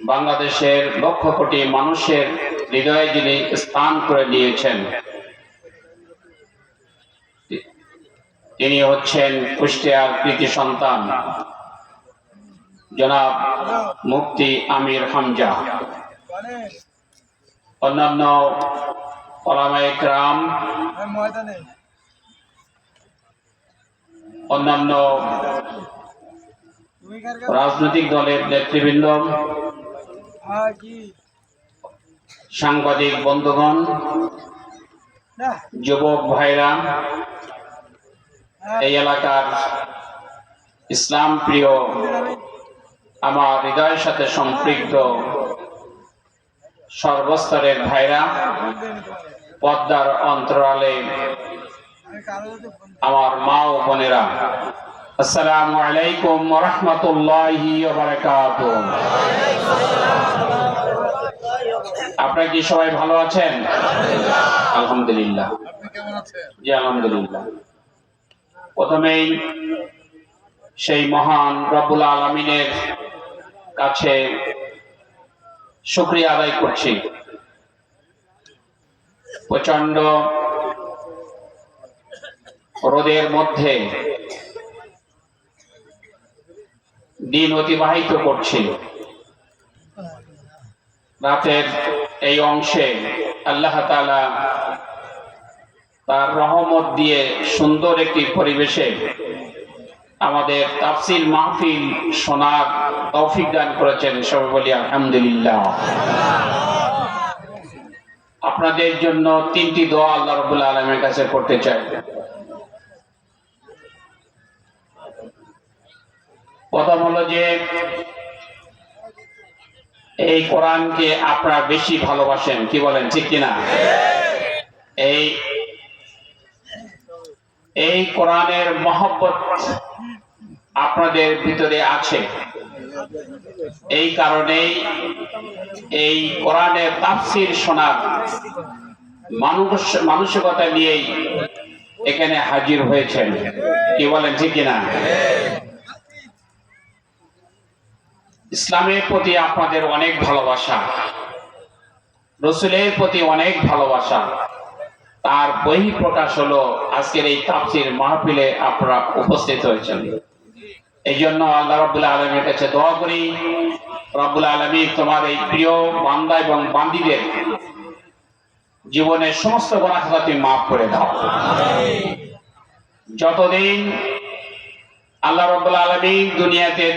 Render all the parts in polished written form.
বাংলাদেশের লক্ষ কোটি মানুষের হৃদয়ে যিনি স্থান করে নিয়েছেন, তিনি হচ্ছেন কুষ্টিয়ার কৃতি সন্তান জনাব মুফতি আমির হামজা। অন্যান্য ওলামায়ে কেরাম, অন্যান্য রাজনৈতিক দলের নেতৃবৃন্দ, সাংবাদিক বন্ধুগণ, যুবক ভাইরা, এই এলাকার ইসলাম প্রিয় আমার হৃদয়ের সাথে সম্পৃক্ত সর্বস্তরের ভাইরা, পর্দার অন্তরালে আমার মা ও বোনেরা, আসসালামু আলাইকুম ওয়া রাহমাতুল্লাহি ওয়া বারাকাতুহু। আপনারা কি সবাই ভালো আছেন? আলহামদুলিল্লাহ। জি আলহামদুলিল্লাহ। প্রথমেই সেই মহান রব্বুল আলামিনের কাছে শুকরিয়া আদায় করছি। প্রচন্ড রোদের মধ্যে দিন অতিবাহিত করছি। রাতের এই অংশে আল্লাহ তাআলা তার রহমত দিয়ে সুন্দর একটি পরিবেশে আমাদের তাফসীর মাহফিল শোনার তৌফিক দান করেছেন। সবাই বলি আলহামদুলিল্লাহ। আপনাদের জন্য তিনটি দোয়া আল্লাহ রাব্বুল আলামিনের কাছে করতে চাই। প্রথম হলো যে এই কোরআনকে আপনারা বেশি ভালোবাসেন, কি বলেন ঠিক কিনা? এই কোরআনের মহব্বত আপনাদের ভিতরে আছে। এই কারণেই এই কোরআনের তাফসীর শোনার মানসিকতা নিয়েই এখানে হাজির হয়েছেন, কি বলেন ঠিক কিনা? ইসলামের প্রতি আপনাদের অনেক ভালোবাসা, রাসূলের প্রতি অনেক ভালোবাসা, তার বহিঃপ্রকাশ হলো আজকের এই তাফসীর মাহফিলে আপনারা উপস্থিত হয়েছেন। এই জন্য আল্লাহ রাব্বুল আলামিনের কাছে দোয়া করি, রব্বুল আলামিন তোমার এই প্রিয় বান্দা এবং বান্দীদের জীবনের সমস্ত গুনাহ খাতা তুমি মাফ করে দাও। যতদিন আল্লাহ রাব্বুল আলামিন দুনিয়াতে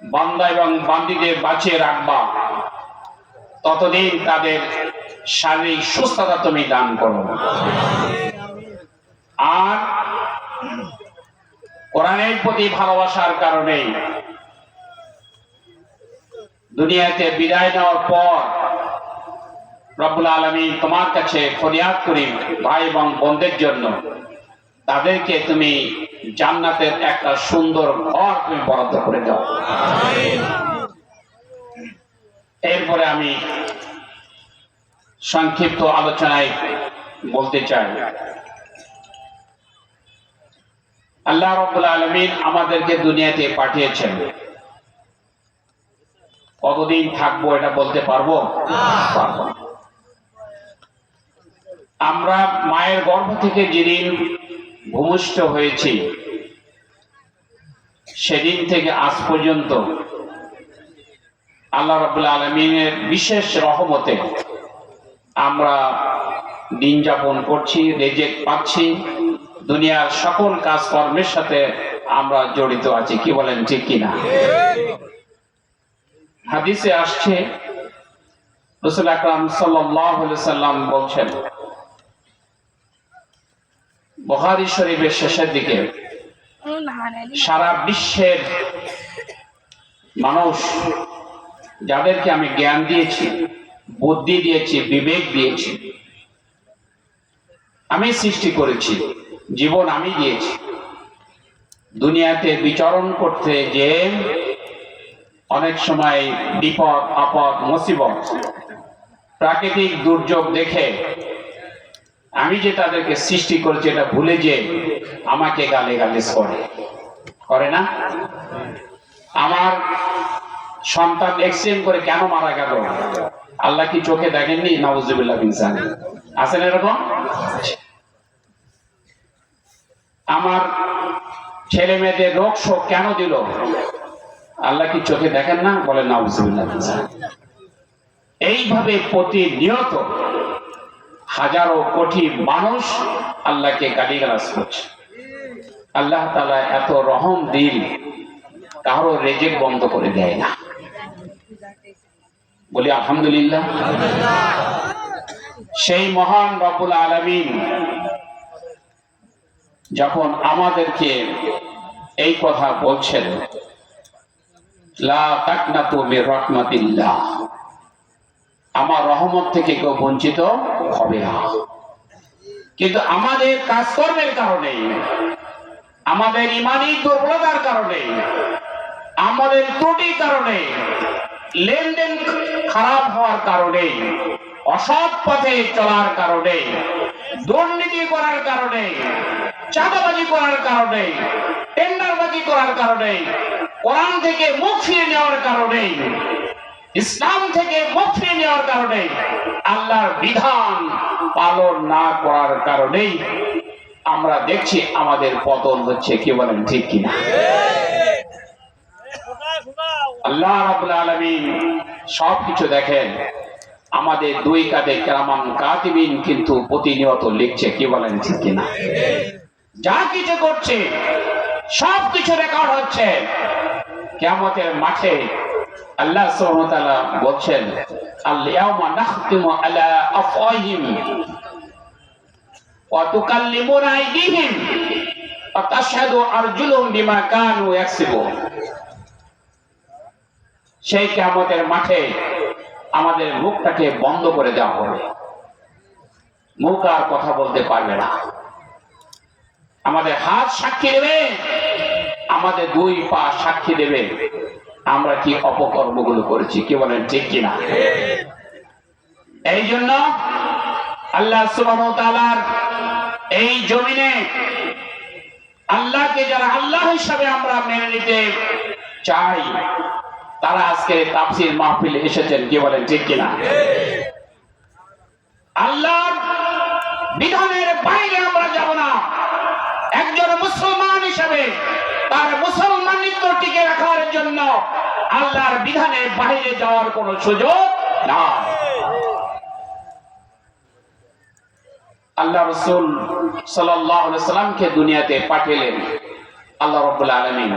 বান্দা এবং বান্দীদের বাঁচিয়ে রাখবা, ততদিন তাদের শারীরিক সুস্থতা তুমি দান করো। আর কোরআনের প্রতি ভালোবাসার কারণে দুনিয়াতে বিদায় নেওয়ার পর রব্বুল আলামিন তোমার কাছে ফরিয়াদ করি ভাই এবং বোনদের জন্য, তাদেরকে তুমি জান্নাতের একটা সুন্দর ঘর তুমি বরাদ্দ করে দাও। এরপরে আমি সংক্ষিপ্ত আলোচনায় বলতে চাই, আল্লাহ রাব্বুল আলামিন আমাদেরকে দুনিয়াতে পাঠিয়েছেন। কতদিন থাকবো এটা বলতে পারবো? পারবো না। আমরা মায়ের গর্ভ থেকে যেদিন ভূমিষ্ঠ হয়েছি সেদিন থেকে আজ পর্যন্ত আল্লাহ রাব্বুল আলামিনের বিশেষ রহমতে আমরা দিন যাপন করছি, রিজিক পাচ্ছি, দুনিয়ার সকল কাজকর্মের সাথে আমরা জড়িত আছি, কি বলেন ঠিক কিনা? হাদিসে আসছে রাসূল আকরাম সাল্লাল্লাহু আলাইহি সাল্লাম বলছেন, বুখারী শরীফের শেষের দিকে, সারা বিশ্বের মানুষ যাদেরকে আমি জ্ঞান দিয়েছি, বুদ্ধি দিয়েছি, বিবেক দিয়েছি, আমি সৃষ্টি করেছি, জীবন আমি দিয়েছি, দুনিয়াতে বিচরণ করতে যে অনেক সময় বিপদ আপদ মুসিবত প্রাকৃতিক দুর্যোগ দেখে আমি যে তাদেরকে সৃষ্টি করেছি এটা ভুলে যে আমাকে গালিগালিজ করে না। আমার সন্তান এক্সচেঞ্জ করে কেন মারা গেল? আল্লাহ কি চোখে দেখেননি? নাউজুবিল্লাহ মিন যালিক। আছেন এরকম? আমার ছেলে মেয়েদের রোগ শোক কেন দিল? আল্লাহ কি চোখে দেখেন না? বলেন নাউজুবিল্লাহ মিন যালিক। এইভাবে প্রতিনিয়ত হাজারো কোটি মানুষ আল্লাহকে গালিগালাজ করছে। আল্লাহ তাআলা এত রহম দিল, কারো রেজেক বন্ধ করে দেয় না। বলি আলহামদুলিল্লাহ। সেই মহান রব্বুল আলামিন যখন আমাদেরকে এই কথা বলছেন, লা তাকনাতু মির রাহমাতিল্লাহ, আমার রহমত থেকে কেউ বঞ্চিত হবে না। কিন্তু আমাদের কাজকর্মের কারণে, আমাদের ইমানি দুর্বলতার কারণে, আমাদের ত্রুটির কারণে, লেনদেন খারাপ হওয়ার কারণে, অসৎ পথে চলার কারণে, দুর্নীতি করার কারণে, চাঁদাবাজি করার কারণে, টেন্ডারবাজি করার কারণে, কোরআন থেকে মুখ ফিরে নেওয়ার কারণে, ইসলাম থেকে মুখ ফিরে নেওয়ার কারণে, আল্লাহর বিধান পালন না করার কারণেই আমরা দেখছি আমাদের পতন হচ্ছে। কি বলেন ঠিক কিনা? আল্লাহ রাব্বুল আলামিন সবকিছু দেখেন। আমাদের দুই কাঁধে কিরামান কাতিবিন কিন্তু প্রতিনিয়ত লিখছে। কি বলেন ঠিক কিনা? যা কিছু করছে সবকিছু রেকর্ড হচ্ছে। কিয়ামতের মাঠে আল্লাহ সুবহানাহু ওয়া তাআলা বলছেন, আল ইয়াউমা নাখতিমু আলা আফওয়াহিম ওয়া তুকাল্লিমুনা আইদিহিম ওয়া তাশহাদু আরজুলুহুম বিমা কানু ইয়াকসিবুন। সেই কিয়ামতের মাঠে আমাদের মুখটাকে বন্ধ করে দেওয়া হবে, মুখ আর কথা বলতে পারবে না। আমাদের হাত সাক্ষী দেবে, আমাদের দুই পা সাক্ষী দেবে আমরা কি অপকর্মগুলো করেছি। কি বলেন ঠিক কিনা? এই জন্য আল্লাহ সুবহানাহু ওয়া তাআলার এই জমিনে আল্লাহকে যারা আল্লাহ হিসাবে আমরা মেনে নিতে চাই, তারা আজকে তাফসীর মাহফিলে এসেছেন। কি বলেন ঠিক কিনা? আল্লাহর বিধানের বাইরে আমরা যাব না। একজন মুসলমান হিসাবে তার মুসলমানিত্ব টিকে রাখার জন্য আল্লাহর বিধানের বাইরে যাওয়ার কোনো সুযোগ না। আল্লাহ রাসূল সাল্লাল্লাহু আলাইহি সাল্লামকে দুনিয়াতে পাঠালেন আল্লাহ রাব্বুল আলামিন।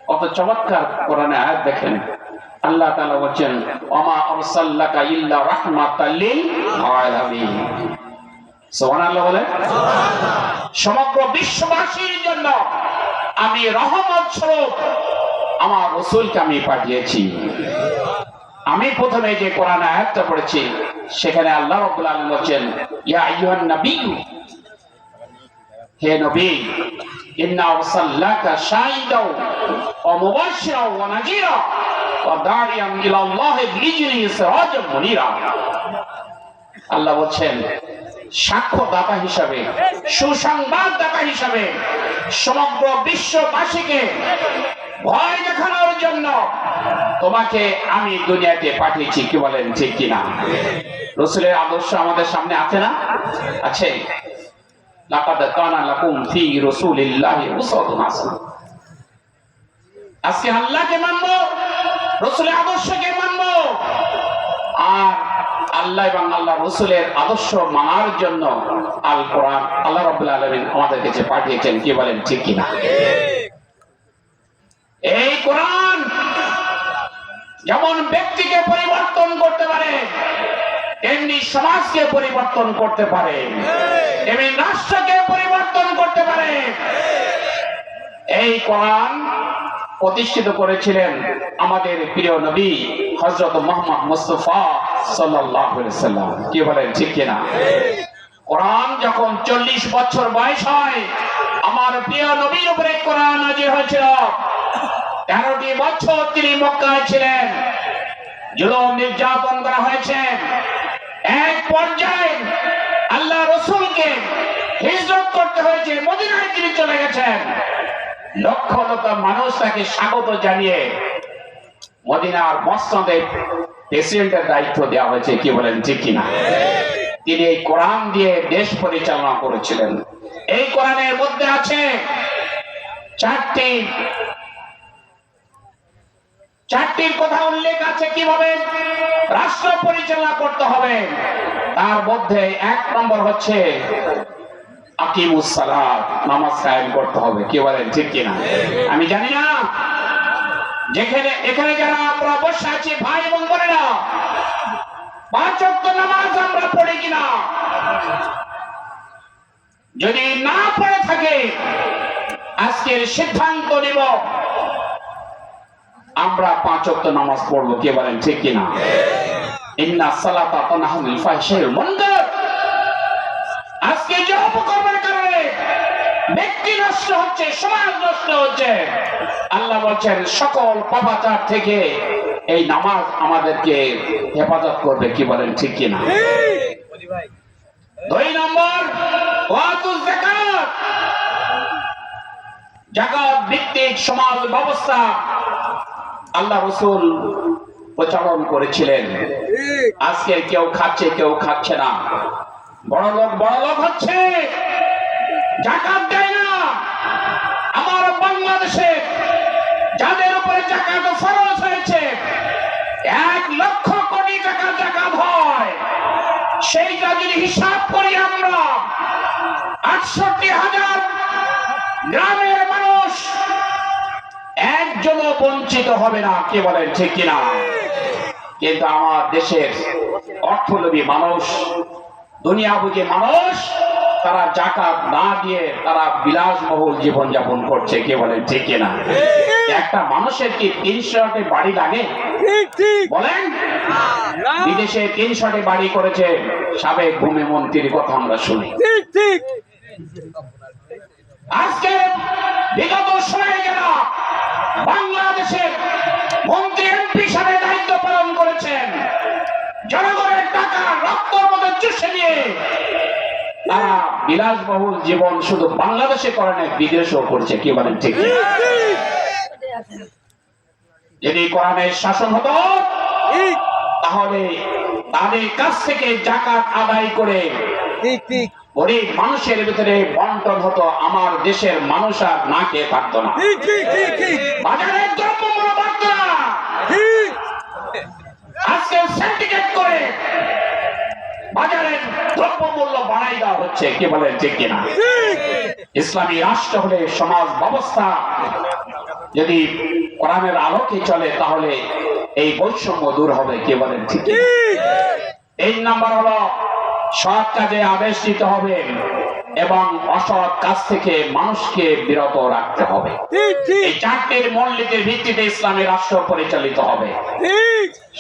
কত চমৎকার কোরআনে আয়াত দেখেন। আল্লাহ তাআলা বলেন, ওমা আরসালনাকা ইল্লা রাহমাতাল লিল আলামিন। সুবহানাল্লাহ বলেন। সমগ্র বিশ্ববাসীর জন্য আমি রহমত স্বরূপ আমার রাসূলকে আমি পাঠিয়েছি। আমি প্রথমে যে কোরআন আয়াতটা পড়েছি সেখানে আল্লাহ রাব্বুল আলামিন বলেন, ইয়া আইয়ুহান নাবিয়্যু, হে নবী, ইন্না আরসালনাকা শাহিদাও ওয়া মুবাশশিরাও ওয়া নাযীরা ওয়া দা'iয়ান ইলাল্লাহি বিইজনিহি সিরাজাম মুনীরা। আল্লাহ বলেন, সাক্ষ্যদাতা হিসাবে, সুসংবাদদাতা হিসাবে সমগ্র বিশ্ববাসীকে ভয় দেখানোর জন্য তোমাকে আমি দুনিয়াতে পাঠিয়েছি। কি বলেন ঠিক কিনা? রাসূলের আদর্শ আমাদের সামনে আছে না? আছে। লাকাদ কানা লাকুম ফি রাসূলিল্লাহি উসওয়াতুন হাসানাহ। আজকে আল্লাহকে মানবো, রাসূলের আদর্শকে মানবো, আর আল্লাহ এবং আল্লাহ রাসূলের আদর্শ মানার জন্য আল কোরআন আল্লাহ রাব্বুল আলামিন আমাদের কাছে পাঠিয়েছেন। কি বলেন ঠিক কিনা? এই কোরআন যেমন ব্যক্তিকে পরিবর্তন করতে পারে, তেমনি সমাজকে পরিবর্তন করতে পারে, তেমনি রাষ্ট্রকে পরিবর্তন করতে পারে। এই কোরআন প্রতিষ্ঠিত করেছিলেন আমাদের প্রিয় নবী হযরত মুহাম্মদ মুস্তাফা সাল্লাল্লাহু আলাইহি ওয়াসাল্লাম। কি বলেন ঠিক কিনা? কোরআন যখন 40 বছর বয়স হয়, আমার প্রিয় নবীর উপরে কোরআন নাযিল হয়েছিল। 13টি বছর তিনি মক্কায় ছিলেন, জুলুম নির্যাতন করা হয়েছে। এক পর্যায়ে আল্লাহ রাসূলকে হিজরত করতে হয়েছে, মদিনায় তিনি চলে গেছেন। লক্ষ লক্ষ মানুষ তাকে স্বাগত জানিয়ে মদিনার মসনদে প্রেসিডেন্টের দায়িত্ব দেওয়া হয়েছে, কি বলেন ঠিক কিনা? তিনি এই কোরআন দিয়ে দেশ পরিচালনা করেছিলেন। এই কোরআনের মধ্যে আছে চারটির কথা উল্লেখ আছে কিভাবে রাষ্ট্র পরিচালনা করতে হবে। তার মধ্যে 1 নম্বর হচ্ছে আকিমুস সালাত, নামাজ কায়েম করতে হবে, কি বলেন ঠিক কিনা? আমি জানি না এখানে যারা আমরা বসে আছি ভাই এবং বোনেরা, 5 ওয়াক্ত নামাজ আমরা পড়ি কিনা? যদি না পড়ে থাকে আজকের সিদ্ধান্ত নিব আমরা 5 ওয়াক্ত নামাজ পড়বো, কে বলেন ঠিক কিনা? ইন্না সালাতা তানহা আনিল ফাহশাই ওয়াল মুনকার। আজকে যে অপকর্মের কারণে ব্যক্তি নষ্ট হচ্ছে, সমাজ নষ্ট হচ্ছে, আল্লাহ বলছেন সকল পাপাচার থেকে এই নামাজ আমাদেরকে হেফাজত করবে, কি বলেন ঠিক কিনা? 2 নম্বর ওয়াতুজ যাকাত, যাকাত ভিত্তিক সমাজ ব্যবস্থা আল্লাহ রাসূল প্রচলন করেছিলেন। আজকে কেউ খাচ্ছে কেউ খাচ্ছে না, বড় লোক হচ্ছে, যাকাত দেয় না। আমার বাংলাদেশে যাদের উপরে যাকাত ফরজ হয়েছে 1 লক্ষ কোটি টাকা যাকাত হয়, সেইটা যদি হিসাব করি আমরা 68,000 গ্রামের মানুষ একজনও বঞ্চিত হবে না, কে বলেন ঠিক কিনা? কিন্তু আমার দেশের অর্থলোভী মানুষ, দুনিয়াভোগী মানুষ, তারা যাকাত না দিয়ে তারা বিলাসবহুল জীবন যাপন করছে, কে বলেন ঠিক কিনা? একটা মানুষের কি 300টি বাড়ি লাগে? বলেন, বিদেশে 300টি বাড়ি করেছে সাবেক ভূমি মন্ত্রীর কথা আমরা শুনি। আজকে বিগত সময়ে যারা বাংলাদেশের মন্ত্রী এমপি হিসাবে দায়িত্ব পালন করেছেন, জনগণের টাকা রক্তের মধ্যে চুষে নিয়ে তারা বিলাসবহুল জীবন শুধু বাংলাদেশে করে না, বিদেশেও করছে, কি বলেন ঠিক? যদি কোরআনের শাসন হতো তাহলে তাদের কাছ থেকে যাকাত আদায় করে গরিব মানুষের ভিতরে বন্টন হতো, আমার দেশের মানুষ আর না খেয়ে থাকতো না, বাজারের দ্রব্যমূল্য বাড়তো না। আজকে সিন্ডিকেট করে বাজারের দ্রব্যমূল্য বাড়াই দেওয়া হচ্ছে, কি বলেন ঠিক কিনা? ইসলামী রাষ্ট্র হলে সমাজ ব্যবস্থা যদি কোরআনের আলোকে চলে তাহলে এই বৈষম্য দূর হবে, কে বলেন ঠিক? 3 নম্বর হলো সৎ কাজে আদেশ দিতে হবে এবং অসৎ কাজ থেকে মানুষকে বিরত রাখতে হবে। এই 4টির মূলনীতির ভিত্তিতে ইসলামী রাষ্ট্র পরিচালিত হবে।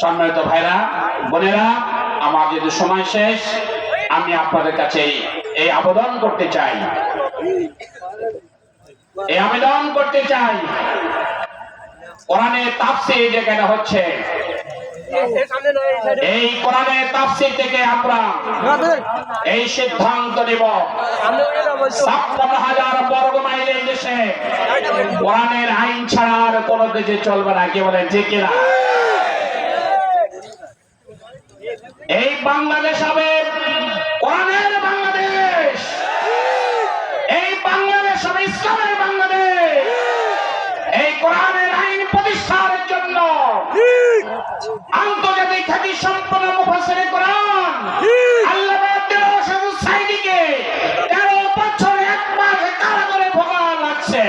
সম্মানিত ভাইরা বোনেরা, আমার যেহেতু সময় শেষ, আমি আপনাদের কাছে এই আবেদন করতে চাই, কোরআনের তাফসীর যেখানে হচ্ছে, এই কোরআনের তাফসীর থেকে আমরা এই সিদ্ধান্ত নেব 56,000 বর্গ মাইল এই দেশে কোরআনের আইন ছাড়া আর কোন দেশে চলবে না, কি বলেন ঠিক কিনা? এই বাংলাদেশ হবে কোরআনের বাংলাদেশ, এই বাংলাদেশ হবে ইসলামের বাংলাদেশ। এই কোরআনের আইন প্রতিষ্ঠার জন্য আন্তর্জাতিক খ্যাতি সম্পন্ন মুফাসসিরে কোরআন আল্লামা আব্দুল সাইদিকে 13 বছর 1 মাস কারাগারে ভোগা লাগছে।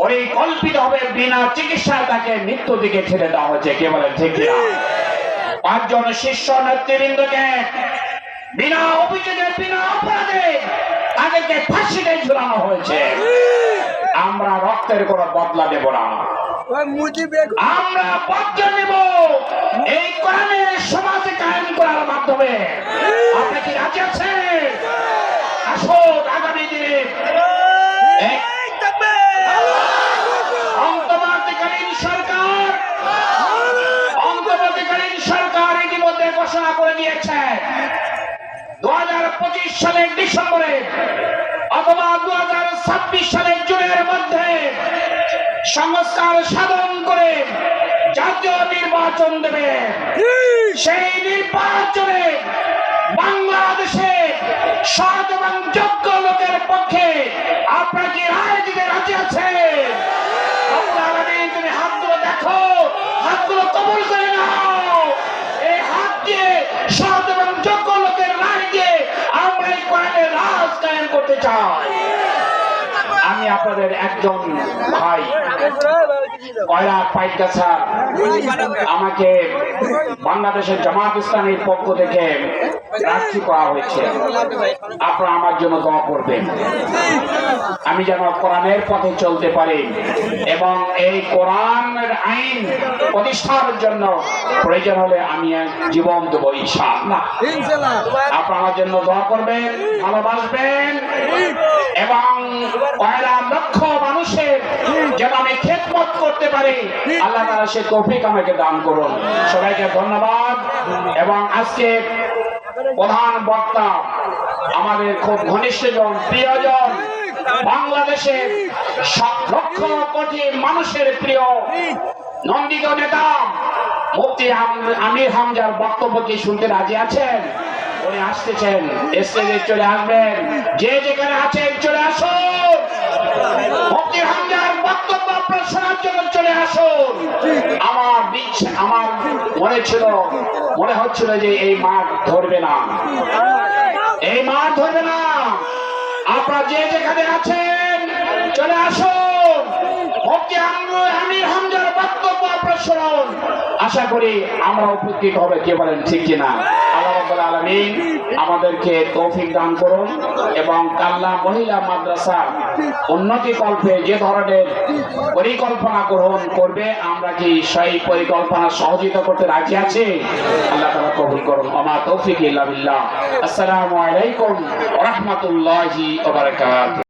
পরিকল্পিত হবে বিনা চিকিৎসায় তাকে মৃত্যু দিকে ঠেলে দেওয়া হয়েছে, কে বলেন ঠিক কিনা? 5 জন শীর্ষ নেতৃবৃন্দকে বিনা অভিযোগে বিনা অপরাধে তাদেরকে ফাঁসিতে ঝুলানো হয়েছে। আমরা রক্তের কোনো বদলা দেব না, আমরা বদলা নেব এই কোরআনের সমাজ কায়েম করার মাধ্যমে। আপনি কি রাজি আছেন? আসুন আগামী দিনে অন্তর্বর্তীকালীন সরকার ইতিমধ্যে ঘোষণা করে দিয়েছে 2025 সালের ডিসেম্বরে অথবা 2026 সালের জুনের মধ্যে সংস্কার সাধন করে জাতীয় নির্বাচন দেবে। সেই নির্বাচনে বাংলাদেশে সৎ এবং যোগ্য লোকের পক্ষে আপনারা কি রায় দিতে রাজি আছেন? তুমি হাতগুলো দেখো, হাতগুলো কবুল করে নাও। এই হাত দিয়ে সৎ এবং যোগ্য লোকের রায় দিয়ে আমরা এই কোরআনের রাজ কায়েম করতে চাই। আমি আপনাদের একজন ভাই কয়রা পাইকাছা আমাকে বাংলাদেশের জামাত ইসলামীর পক্ষ থেকে প্রার্থী করা হয়েছে। আপনারা আমার জন্য দোয়া করবেন, আমি যেন কোরআনের পথে চলতে পারি এবং এই কোরআনের আইন প্রতিষ্ঠার জন্য প্রয়োজন হলে আমি জীবন দেবো ইনশাআল্লাহ। আপনারা আমার জন্য দোয়া করবেন, ভালোবাসবেন এবং কয়রা লক্ষ মানুষের যেন আমি খেদমত করতে পারি, আল্লাহ তাআলা সে তৌফিক আমাকে দান করুন। সবাইকে ধন্যবাদ। এবং আজকে প্রধান বক্তা আমাদের খুব ঘনিষ্ঠজন, প্রিয়জন, বাংলাদেশের লক্ষ কোটি মানুষের প্রিয় নন্দিত নেতা মুফতি আমির হামজার বক্তব্য কি শুনতে রাজি আছেন? উনি আসতেছেন, স্টেজে চলে আসবেন। যে যেখানে আছেন চলে আসুন, মুফতি হামজার বক্তব্য আপনারা শোনার জন্য চলে আসুন। আমার মনে হচ্ছিল যে এই মাঠ ধরবে না, এই মাঠ ধরবে না। আপনারা যে যেখানে আছেন চলে আসুন, মুফতি আমির হামজার বক্তব্য আপনারা শুনুন। আশা করি আমরা উপকৃত হবে। কে বলেন ঠিক কিনা? আল্লাহ রাব্বুল আলামিন আমাদেরকে তৌফিক দান করুন এবং কাল্লা মহিলা মাদ্রাসা উন্নতি কল্পে যে ধরনের পরিকল্পনা গ্রহণ করবে আমরা কি সেই পরিকল্পনা সহযোগিতা করতে রাজি আছি? আল্লাহ তাআলা কবুল করুন। ওমা তৌফিক ইল্লা বিল্লাহ। আসসালামু আলাইকুম ওয়া রাহমাতুল্লাহি ওয়া বারাকাতুহু।